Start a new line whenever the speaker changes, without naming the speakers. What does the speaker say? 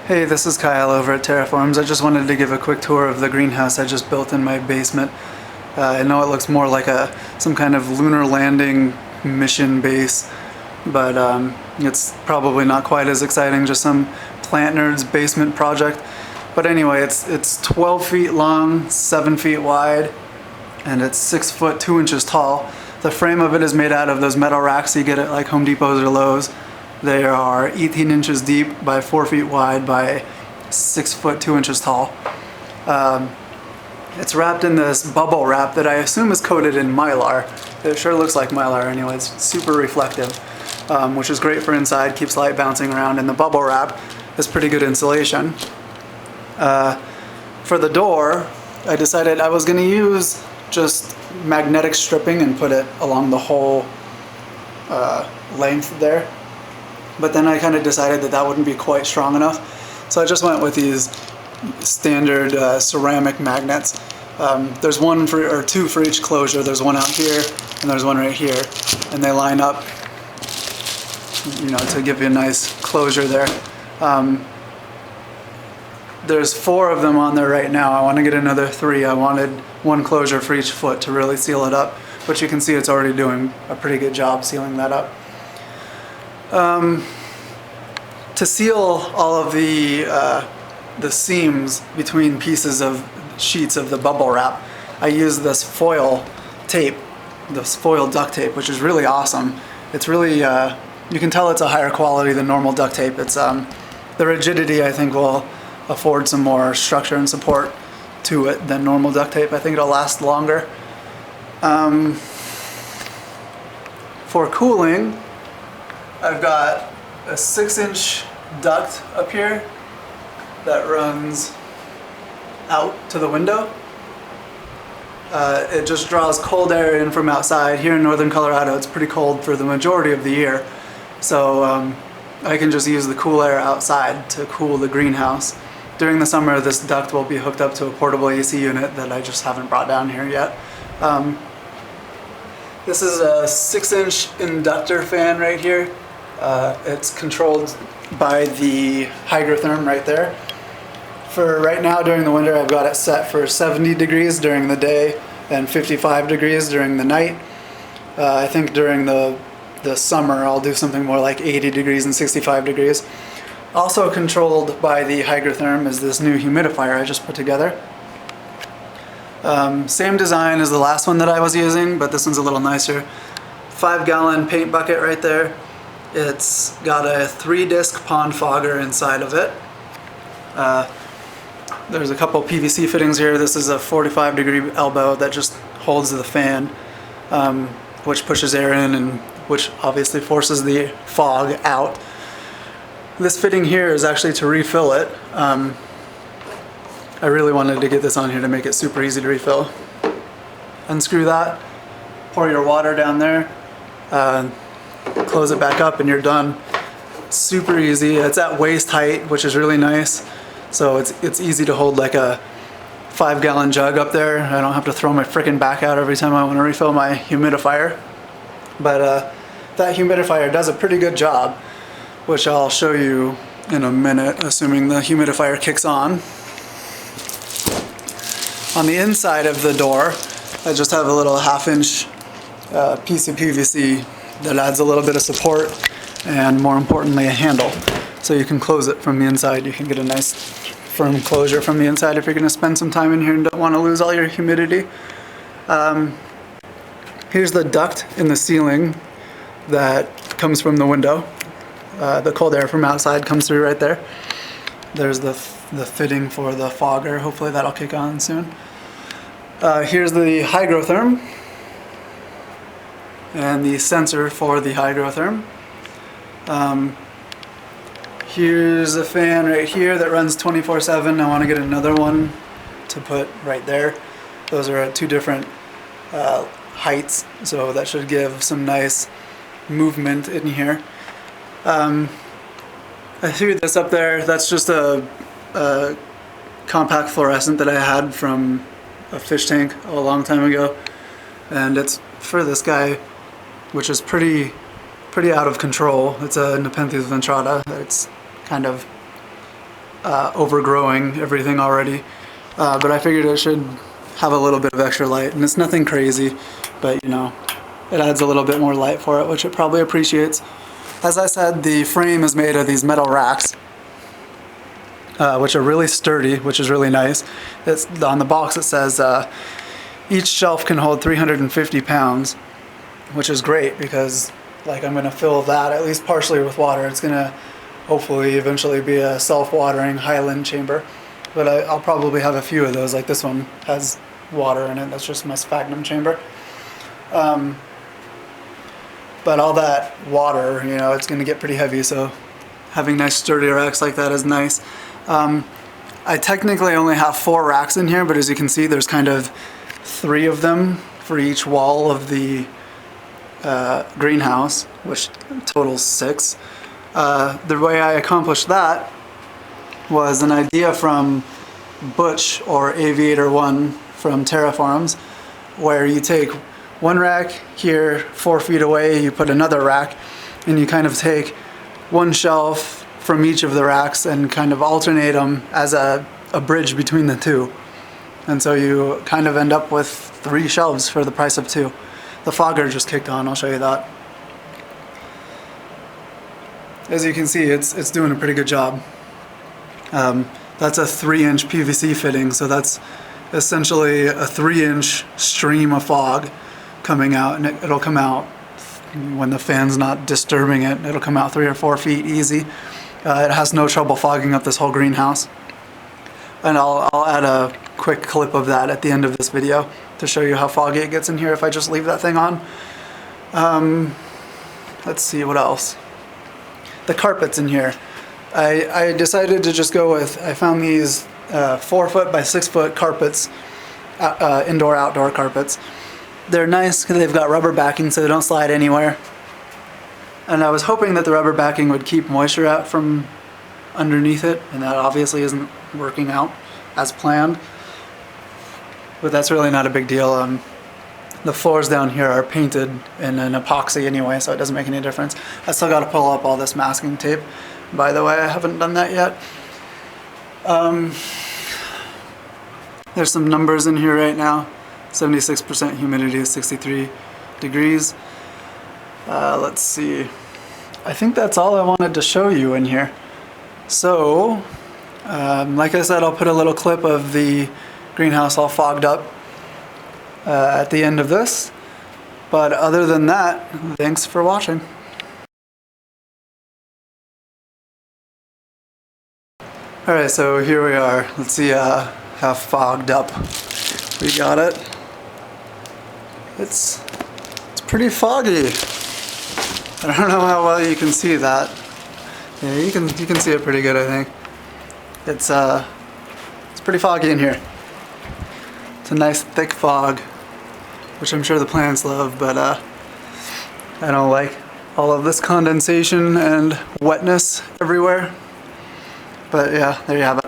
Hey, this is Kyle over at Terraforms. I just wanted to give a quick tour of the greenhouse I just built in my basement. I know it looks more like some kind of lunar landing mission base, but it's probably not quite as exciting, just some plant nerd's basement project. But anyway, it's 12 feet long, 7 feet wide, and it's 6 foot 2 inches tall. The frame of it is made out of those metal racks you get at like Home Depots or Lowe's. They are 18 inches deep by 4 feet wide by 6 foot 2 inches tall. It's wrapped in this bubble wrap that I assume is coated in mylar. It sure looks like mylar anyway. It's super reflective, which is great for inside, keeps light bouncing around, and the bubble wrap is pretty good insulation. For the door, I decided I was going to use just magnetic stripping and put it along the whole length there. But then I kind of decided that wouldn't be quite strong enough. So I just went with these standard ceramic magnets. There's two for each closure. There's one out here and there's one right here. And they line up, to give you a nice closure there. There's 4 of them on there right now. I want to get another 3. I wanted one closure for each foot to really seal it up. But you can see it's already doing a pretty good job sealing that up. To seal all of the seams between pieces of sheets of the bubble wrap, I use this foil tape, this foil duct tape, which is really awesome. It's really, you can tell it's a higher quality than normal duct tape. It's the rigidity, I think, will afford some more structure and support to it than normal duct tape. I think it'll last longer. For cooling, I've got a 6-inch duct up here that runs out to the window. It just draws cold air in from outside. Here in northern Colorado, it's pretty cold for the majority of the year. So I can just use the cool air outside to cool the greenhouse. During the summer, this duct will be hooked up to a portable AC unit that I just haven't brought down here yet. This is a 6-inch inductor fan right here. It's controlled by the hygrotherm right there. For right now during the winter, I've got it set for 70 degrees during the day and 55 degrees during the night. I think during the summer I'll do something more like 80 degrees and 65 degrees. Also controlled by the hygrotherm is this new humidifier I just put together. Same design as the last one that I was using, but this one's a little nicer. 5-gallon paint bucket right there. It's got a 3-disc pond fogger inside of it. There's a couple PVC fittings here. This is a 45-degree elbow that just holds the fan, which pushes air in and which obviously forces the fog out. This fitting here is actually to refill it. I really wanted to get this on here to make it super easy to refill. Unscrew that, pour your water down there, close it back up, and you're done. Super easy. It's at waist height, which is really nice. So it's easy to hold like a 5-gallon jug up there. I don't have to throw my frickin' back out every time I want to refill my humidifier. But that humidifier does a pretty good job, which I'll show you in a minute, assuming the humidifier kicks on. On the inside of the door, I just have a little 1/2-inch piece of PVC that adds a little bit of support and, more importantly, a handle. So you can close it from the inside. You can get a nice firm closure from the inside if you're going to spend some time in here and don't want to lose all your humidity. Here's the duct in the ceiling that comes from the window. The cold air from outside comes through right there. There's the fitting for the fogger. Hopefully that'll kick on soon. Here's the hygrotherm and the sensor for the hygrotherm. Here's a fan right here that runs 24/7. I want to get another one to put right there. Those are at 2 different heights, so that should give some nice movement in here. I threw this up there. That's just a compact fluorescent that I had from a fish tank a long time ago, and it's for this guy, which is pretty out of control. It's a Nepenthes ventrata. It's kind of overgrowing everything already. But I figured it should have a little bit of extra light, and it's nothing crazy, but you know, it adds a little bit more light for it, which it probably appreciates. As I said, the frame is made of these metal racks, which are really sturdy, which is really nice. It's, on the box it says each shelf can hold 350 pounds, which is great because like I'm going to fill that at least partially with water. It's going to hopefully eventually be a self-watering Highland chamber, but I'll probably have a few of those. Like this one has water in it, that's just my sphagnum chamber. But all that water, you know, it's going to get pretty heavy, so having nice sturdy racks like that is nice. I technically only have 4 racks in here, but as you can see, there's kind of 3 of them for each wall of the greenhouse, which totals 6. The way I accomplished that was an idea from Butch, or Aviator 1 from Terraforms, where you take one rack here, 4 feet away, you put another rack, and you kind of take one shelf from each of the racks and kind of alternate them as a bridge between the two. And so you kind of end up with 3 shelves for the price of 2. The fogger just kicked on, I'll show you that. As you can see, it's doing a pretty good job. That's a 3-inch PVC fitting, so that's essentially a 3-inch stream of fog coming out, and it'll come out when the fan's not disturbing it. It'll come out 3 or 4 feet easy. It has no trouble fogging up this whole greenhouse. And I'll add a quick clip of that at the end of this video to show you how foggy it gets in here if I just leave that thing on. Let's see what else. The carpets in here. I decided to just go with, I found these 4 foot by 6 foot carpets, indoor-outdoor carpets. They're nice because they've got rubber backing so they don't slide anywhere. And I was hoping that the rubber backing would keep moisture out from underneath it, and that obviously isn't working out as planned. But that's really not a big deal. The floors down here are painted in an epoxy anyway, so it doesn't make any difference. I still got to pull up all this masking tape. By the way, I haven't done that yet. There's some numbers in here right now. 76% humidity, 63 degrees. Let's see. I think that's all I wanted to show you in here. So, like I said, I'll put a little clip of the greenhouse all fogged up at the end of this. But other than that, thanks for watching. Alright, so here we are. Let's see how fogged up we got it. It's pretty foggy. I don't know how well you can see that. Yeah, you can see it pretty good, I think. It's pretty foggy in here. It's a nice thick fog, which I'm sure the plants love, but I don't like all of this condensation and wetness everywhere. But yeah, there you have it.